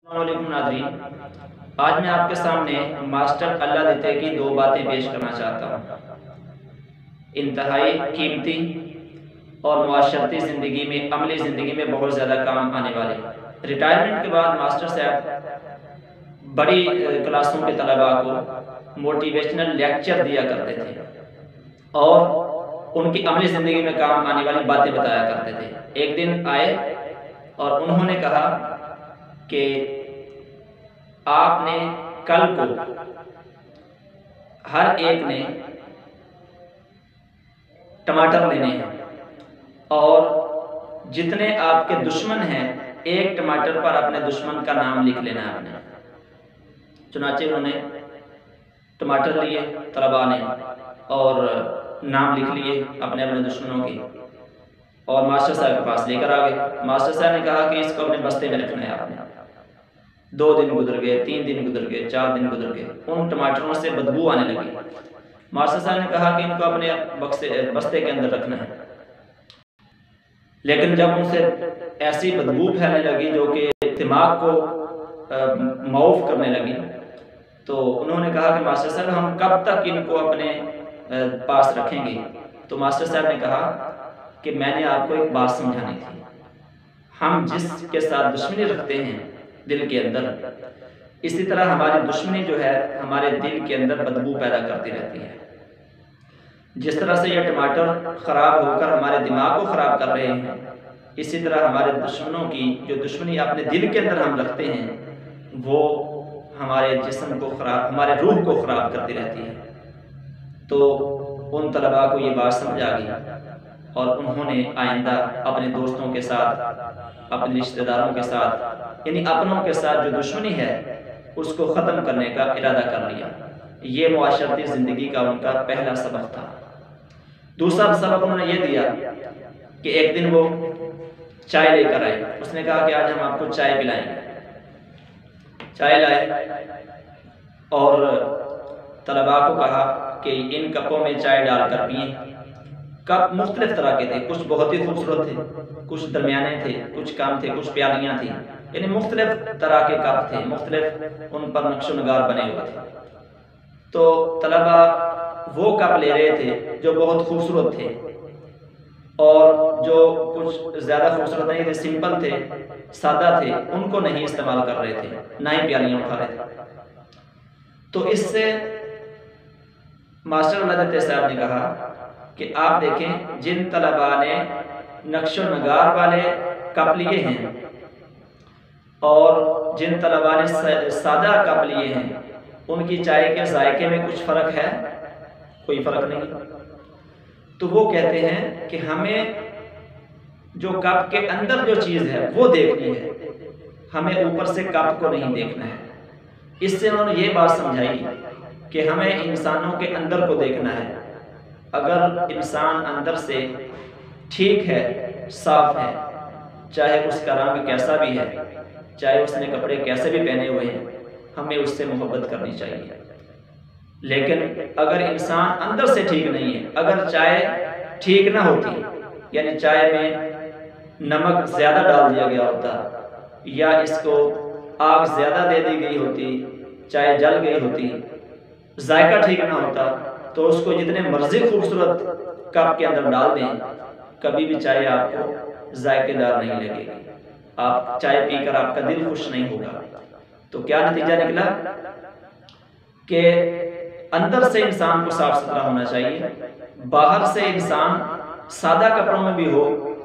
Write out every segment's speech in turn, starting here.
السلام علیکم ناظرین، آج میں آپ کے سامنے ماسٹر اللہ دیتے کی دو باتیں پیش کرنا چاہتا ہوں۔ انتہائی قیمتی اور معاشرتی زندگی میں، عملی زندگی میں بہت زیادہ کام آنے والے۔ ریٹائرمنٹ کے بعد ماسٹر صاحب بڑی کلاسوں کے طلباء کو موٹیویشنل لیکچر دیا کرتے تھے اور ان کی عملی زندگی میں کام آنے والی باتیں بتایا کرتے تھے۔ ایک دن آئے اور انہوں نے کہا کہ آپ نے کل کو ہر ایک نے ٹماٹر لینے ہیں اور جتنے آپ کے دشمن ہیں ایک ٹماٹر پر اپنے دشمن کا نام لکھ لینا ہے آپ نے۔ چنانچہ انہوں نے ٹماٹر لیے طلباء نے اور نام لکھ لیے اپنے اپنے دشمنوں کے اور ماسٹر صاحب کے پاس لے کر آ گئے۔ ماسٹر صاحب نے کہا کہ اس کو اپنے بستے میں رکھنا ہے آپ نے۔ 2 دن گزر گئے، 3 دن گزر گئے، 4 دن گزر گئے، ان ٹماٹروں سے بدبو آنے لگی۔ ماسٹر صاحب نے کہا کہ ان کو اپنے بستے کے اندر رکھنا ہے، لیکن جب ان سے ایسی بدبو پھیلنے لگی جو کہ دماغ کو معوف کرنے لگی تو انہوں نے کہا کہ ماسٹر صاحب ہم کب تک ان کو اپنے پاس رکھیں گے؟ تو ماسٹر صاحب نے کہا کہ میں نے آپ کو ایک بات سمجھانی تھی۔ ہم جس کے ساتھ دشمنی رکھتے ہیں دل کے اندر، اسی طرح ہماری دشمنی جو ہے ہمارے دل کے اندر بدبو پیدا کرتی رہتی ہے۔ جس طرح سے یہ ٹماٹر خراب ہو کر ہمارے دماغ کو خراب کر رہے ہیں، اسی طرح ہمارے دشمنوں کی جو دشمنی اپنے دل کے اندر ہم رکھتے ہیں وہ ہمارے جسم کو خراب، ہمارے روح کو خراب کرتی رہتی ہے۔ تو ان طلباء کو یہ بات سمجھ آ گئی اور انہوں نے آئندہ اپنے دوستوں کے ساتھ، اپنے رشتہ داروں کے ساتھ، یعنی اپنوں کے ساتھ جو دشمنی ہے اس کو ختم کرنے کا ارادہ کر لیا۔ یہ معاشرتی زندگی کا ان کا پہلا سبق تھا۔ دوسرا سبق انہوں نے یہ دیا کہ ایک دن وہ چائے لے کر آئے۔ اس نے کہا کہ آج ہم آپ کو چائے پلائیں گے۔ چائے لائے اور طلباء کو کہا کہ ان کپوں میں چائے ڈال کر پئیں۔ کپ مختلف طرح کے تھے، کچھ بہت ہی خوبصورت تھے، کچھ درمیانے تھے، کچھ کم تھے، کچھ پیالیاں تھیں، یعنی مختلف طرح کے کپ تھے، مختلف ان پر نقش و نگار بنے ہوئے تھے۔ تو طلباء وہ کپ لے رہے تھے جو بہت خوبصورت تھے اور جو کچھ زیادہ خوبصورت نہیں تھے، سمپل تھے، سادہ تھے، ان کو نہیں استعمال کر رہے تھے، نہ ہی پیالیاں اٹھا رہے تھے۔ تو اس سے ماسٹر اللہ صاحب نے کہا کہ آپ دیکھیں جن طلباء نے نقش و نگار والے کپ لیے ہیں اور جن طلباء نے سادہ کپ لیے ہیں ان کی چائے کے ذائقے میں کچھ فرق ہے؟ کوئی فرق نہیں۔ تو وہ کہتے ہیں کہ ہمیں جو کپ کے اندر جو چیز ہے وہ دیکھنی ہے، ہمیں اوپر سے کپ کو نہیں دیکھنا ہے۔ اس سے انہوں نے یہ بات سمجھائی کہ ہمیں انسانوں کے اندر کو دیکھنا ہے۔ اگر انسان اندر سے ٹھیک ہے، صاف ہے، چاہے اس کا رنگ کیسا بھی ہے، چاہے اس نے کپڑے کیسے بھی پہنے ہوئے ہیں، ہمیں اس سے محبت کرنی چاہیے۔ لیکن اگر انسان اندر سے ٹھیک نہیں ہے، اگر چائے ٹھیک نہ ہوتی، یعنی چائے میں نمک زیادہ ڈال دیا گیا ہوتا یا اس کو آگ زیادہ دے دی گئی ہوتی، چائے جل گئی ہوتی، ذائقہ ٹھیک نہ ہوتا، تو اس کو جتنے مرضی خوبصورت کپ کے اندر ڈال دیں کبھی بھی چائے آپ کو ذائقے دار نہیں لگے گی، آپ چائے پی کر آپ کا دل خوش نہیں ہوگا۔ تو کیا نتیجہ نکلا کہ اندر سے انسان کو صاف ستھرا ہونا چاہیے، باہر سے انسان سادہ کپڑوں میں بھی ہو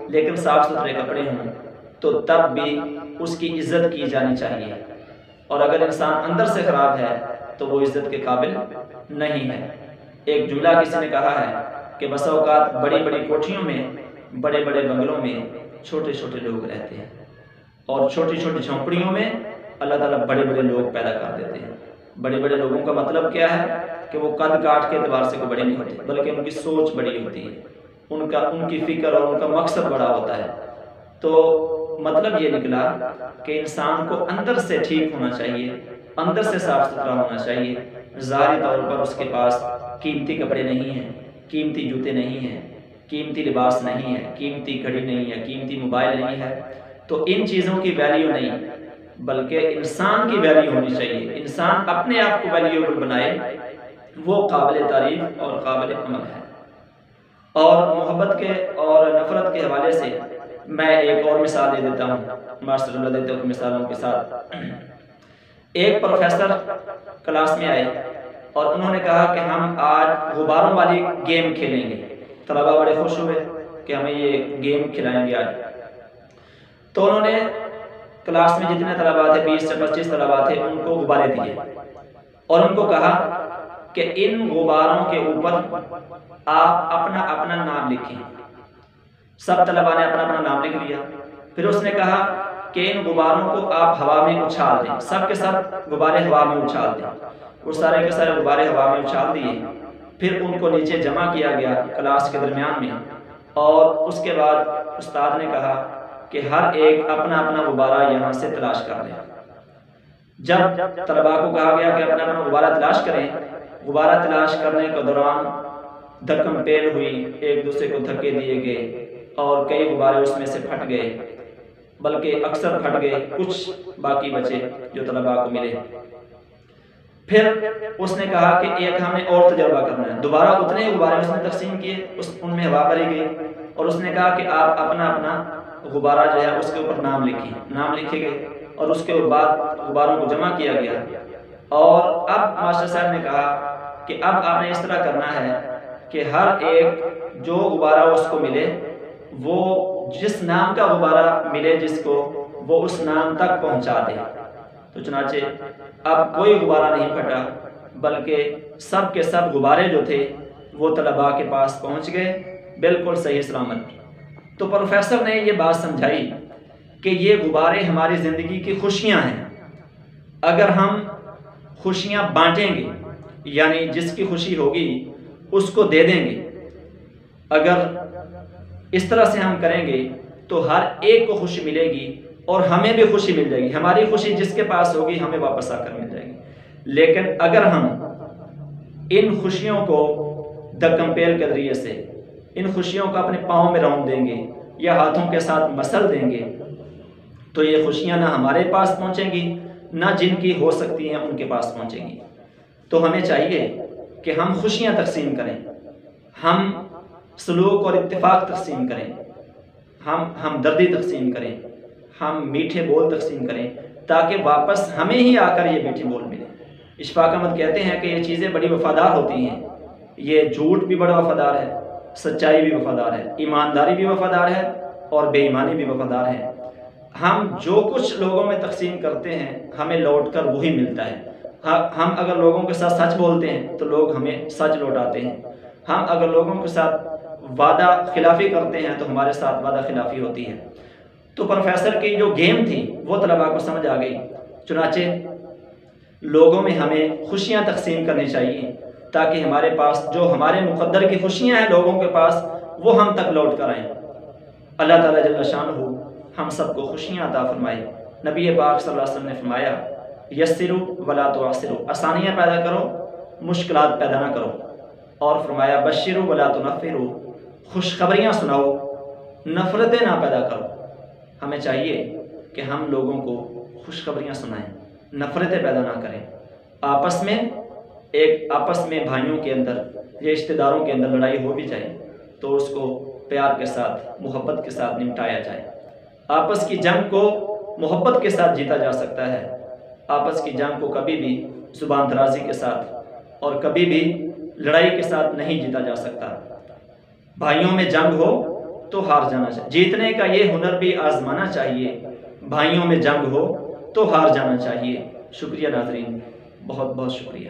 لیکن صاف ستھرے کپڑے ہوں تو تب بھی اس کی عزت کی جانی چاہیے، اور اگر انسان اندر سے خراب ہے تو وہ عزت کے قابل نہیں ہے۔ ایک جملہ کسی نے کہا ہے کہ بسا اوقات بڑی بڑی کوٹھیوں میں، بڑے بڑے بنگلوں میں چھوٹے چھوٹے لوگ رہتے ہیں اور چھوٹی چھوٹی جھونپڑیوں میں اللہ تعالیٰ بڑے بڑے لوگ پیدا کر دیتے ہیں۔ بڑے بڑے لوگوں کا مطلب کیا ہے کہ وہ قد کاٹ کے اعتبار سے کوئی بڑے نہیں ہوتے، بلکہ ان کی سوچ بڑی ہوتی ہے، ان کی فکر اور ان کا مقصد بڑا ہوتا ہے۔ تو مطلب یہ نکلا کہ انسان کو اندر سے ٹھیک ہونا چاہیے، اندر سے صاف ستھرا ہونا چاہیے۔ ظاہری طور پر اس کے پاس قیمتی کپڑے نہیں ہیں، قیمتی جوتے نہیں ہیں، قیمتی لباس نہیں ہے، قیمتی گھڑی نہیں ہے، قیمتی موبائل نہیں ہے، تو ان چیزوں کی ویلیو نہیں، بلکہ انسان کی ویلیو ہونی چاہیے، انسان اپنے آپ کو ویلیوبل بنائے، وہ قابل تعریف اور قابل عمل ہے۔ اور محبت کے اور نفرت کے حوالے سے میں ایک اور مثال دے دیتا ہوں، ماشاء اللہ دیتے ہوں مثالوں کے ساتھ۔ ایک پروفیسر کلاس میں آئے اور انہوں نے کہا کہ ہم آج غباروں والی گیم کھیلیں گے۔ طلباء بڑے خوش ہوئے کہ ہمیں یہ گیم کھلائیں گے آج۔ تو انہوں نے کلاس میں جتنے طلباء تھے، 20 سے 25 طلباء تھے، ان کو غبارے دیے اور ان کو کہا کہ ان غباروں کے اوپر آپ اپنا اپنا نام لکھیں۔ سب طلباء نے اپنا اپنا نام لکھ لیا۔ پھر اس نے کہا کہ ان غباروں کو آپ ہوا میں اچھال دیں، سب کے سب غبارے ہوا میں اچھال دیں۔ وہ سارے کے سارے غبارے ہوا میں اچھال دیے۔ پھر ان کو نیچے جمع کیا گیا کلاس کے درمیان میں، اور اس کے بعد استاد نے کہا کہ ہر ایک اپنا اپنا غبارہ یہاں سے تلاش کر لیں۔ جب طلباء کو کہا گیا کہ اپنا اپنا غبارہ تلاش کریں، غبارہ تلاش کرنے کے دوران دھکم پیر ہوئی، ایک دوسرے کو دھکے دیے گئے اور کئی غبارے اس میں سے پھٹ گئے، بلکہ اکثر پھٹ گئے، کچھ باقی بچے جو طلباء کو ملے۔ پھر اس نے کہا کہ ایک ہمیں اور تجربہ کرنا ہے، دوبارہ اتنے غبارے اس میں تقسیم کیے، ان میں ہوا بھری گئی، اور اس نے کہا کہ آپ اپنا اپنا غبارہ جو ہے اس کے اوپر نام لکھیں۔ نام لکھے گئے اور اس کے بعد غباروں کو جمع کیا گیا، اور اب ماسٹر صاحب نے کہا کہ اب آپ نے اس طرح کرنا ہے کہ ہر ایک جو غبارہ اس کو ملے، وہ جس نام کا غبارہ ملے جس کو، وہ اس نام تک پہنچا دے۔ تو چنانچہ اب کوئی غبارہ نہیں پھٹا، بلکہ سب کے سب غبارے جو تھے وہ طلباء کے پاس پہنچ گئے بالکل صحیح سلامت۔ تو پروفیسر نے یہ بات سمجھائی کہ یہ غبارے ہماری زندگی کی خوشیاں ہیں، اگر ہم خوشیاں بانٹیں گے، یعنی جس کی خوشی ہوگی اس کو دے دیں گے، اگر اس طرح سے ہم کریں گے تو ہر ایک کو خوشی ملے گی اور ہمیں بھی خوشی مل جائے گی، ہماری خوشی جس کے پاس ہوگی ہمیں واپس آ کر مل جائے گی۔ لیکن اگر ہم ان خوشیوں کو دھکم پیل کے ذریعے سے ان خوشیوں کو اپنے پاؤں میں رون دیں گے یا ہاتھوں کے ساتھ مسل دیں گے، تو یہ خوشیاں نہ ہمارے پاس پہنچیں گی، نہ جن کی ہو سکتی ہیں ان کے پاس پہنچیں گی۔ تو ہمیں چاہیے کہ ہم خوشیاں تقسیم کریں، ہم سلوک اور اتفاق تقسیم کریں، ہم ہمدردی تقسیم کریں، ہم میٹھے بول تقسیم کریں، تاکہ واپس ہمیں ہی آ کر یہ میٹھے بول ملے۔ اشفاق احمد کہتے ہیں کہ یہ چیزیں بڑی وفادار ہوتی ہیں، یہ جھوٹ بھی بڑا وفادار ہے، سچائی بھی وفادار ہے، ایمانداری بھی وفادار ہے اور بے ایمانی بھی وفادار ہے۔ ہم جو کچھ لوگوں میں تقسیم کرتے ہیں ہمیں لوٹ کر وہی ملتا ہے۔ ہم اگر لوگوں کے ساتھ سچ بولتے ہیں تو لوگ ہمیں سچ لوٹاتے ہیں، ہم اگر لوگوں کے ساتھ وعدہ خلافی کرتے ہیں تو ہمارے ساتھ وعدہ خلافی ہوتی ہے۔ تو پروفیسر کی جو گیم تھی وہ طلباء کو سمجھ آ گئی، چنانچہ لوگوں میں ہمیں خوشیاں تقسیم کرنی چاہیے تاکہ ہمارے پاس جو ہمارے مقدر کی خوشیاں ہیں لوگوں کے پاس، وہ ہم تک لوٹ کر آئیں۔ اللہ تعالیٰ جل شانہ ہم سب کو خوشیاں عطا فرمائے۔ نبی پاک صلی اللہ علیہ وسلم نے فرمایا، یسروا ولا تعسروا، آسانیاں پیدا کرو، مشکلات پیدا نہ کرو، اور فرمایا بشروا ولا تنفروا، خوشخبریاں سناؤ، نفرتیں نہ پیدا کرو۔ ہمیں چاہیے کہ ہم لوگوں کو خوشخبریاں سنائیں، نفرتیں پیدا نہ کریں۔ آپس میں بھائیوں کے اندر یا رشتہ داروں کے اندر لڑائی ہو بھی جائے تو اس کو پیار کے ساتھ، محبت کے ساتھ نمٹایا جائے۔ آپس کی جنگ کو محبت کے ساتھ جیتا جا سکتا ہے، آپس کی جنگ کو کبھی بھی زبان درازی کے ساتھ اور کبھی بھی لڑائی کے ساتھ نہیں جیتا جا سکتا۔ بھائیوں میں جنگ ہو تو ہار جانا چاہیے، جیتنے کا یہ ہنر بھی آزمانا چاہیے۔ بھائیوں میں جنگ ہو تو ہار جانا چاہیے۔ شکریہ ناظرین، بہت بہت شکریہ۔